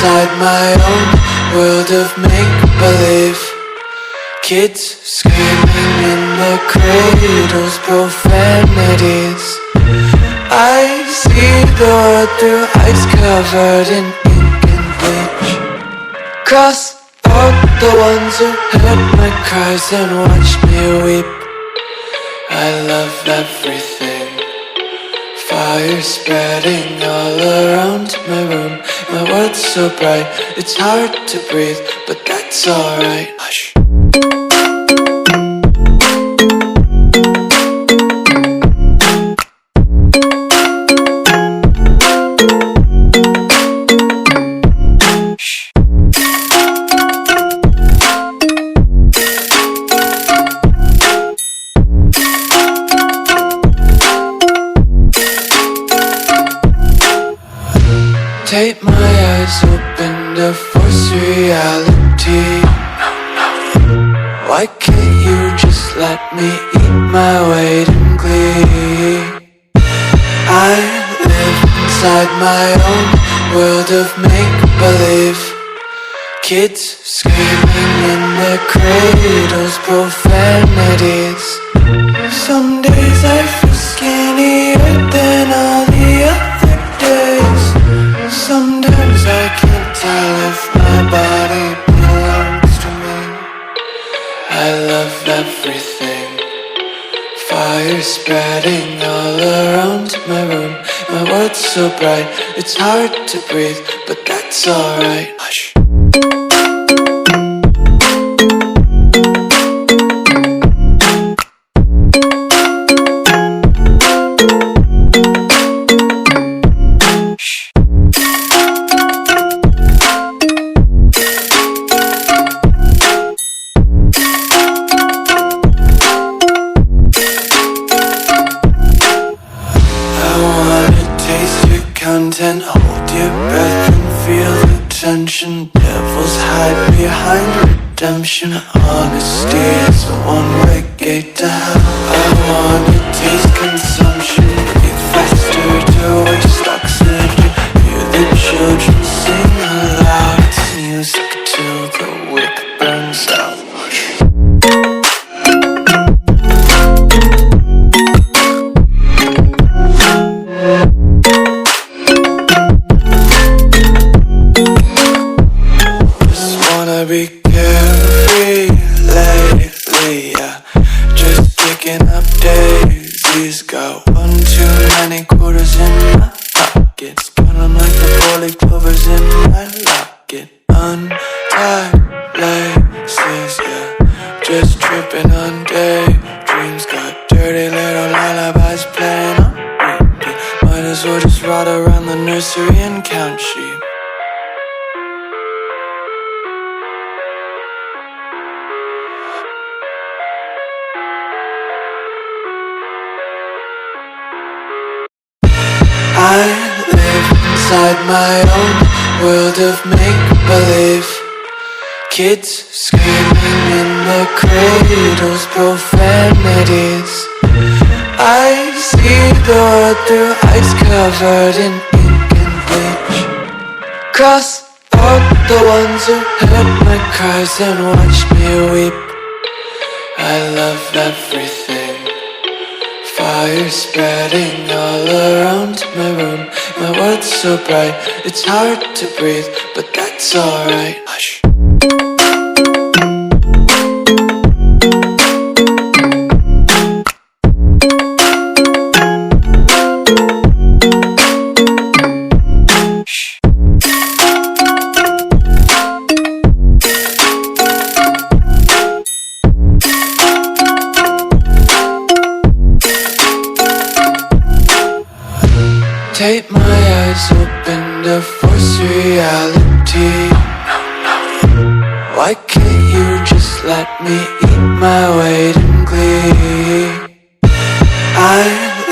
inside my own world of make-believe. Kids screaming in the cradles, profanities. I see the world through eyes covered in ink and bleach. Cross out the ones who heard my cries and watched me weep. I love everything. Fire spreading all around my room. My world's so bright, it's hard to breathe, but that's alright. Hush. Tape my eyes open to force reality. Why can't you just let me eat my weight in glee? I live inside my own world of make-believe. Kids screaming in their cradles, profanities. Some days I feel skinnier than all the other days. Sometimes I can't tell if my body belongs to me. I love everything. Fire spreading all around my room. My world's so bright, it's hard to breathe, but that's alright. Hush. Content, hold your breath and feel the tension. Devils hide behind redemption. Honesty is a one-way gate to hell. I wanna taste consumption. Breathe faster to waste oxygen. Hear the children sing aloud. It's music till the wick burns out. Be carefree lately, yeah. Just picking up daisies. Got one too many quarters in my pockets. Count 'em like the 4-leaf clovers in my locket. Untied laces, yeah. Just tripping on daydreams. Got dirty little lullabies playing on repeat. Might as well just ride around the nursery and count sheep. I live inside my own world of make-believe. Kids screaming in the cradles, profanities. I see the world through eyes covered in ink and bleach. Cross out the ones who heard my cries and watched me weep. I love everything. Fire spreading all around my room. My world's so bright, it's hard to breathe, but that's alright. Hush. Tape my eyes open to force reality. Why can't you just let me eat my weight in glee? I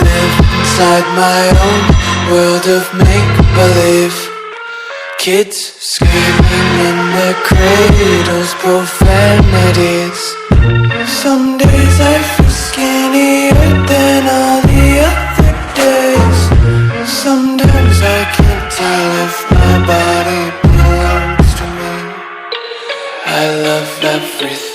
live inside my own world of make-believe. Kids screaming in their cradles, profanities. Some days I feel skinnier than all the other days. Sometimes I can't tell if my body belongs everything.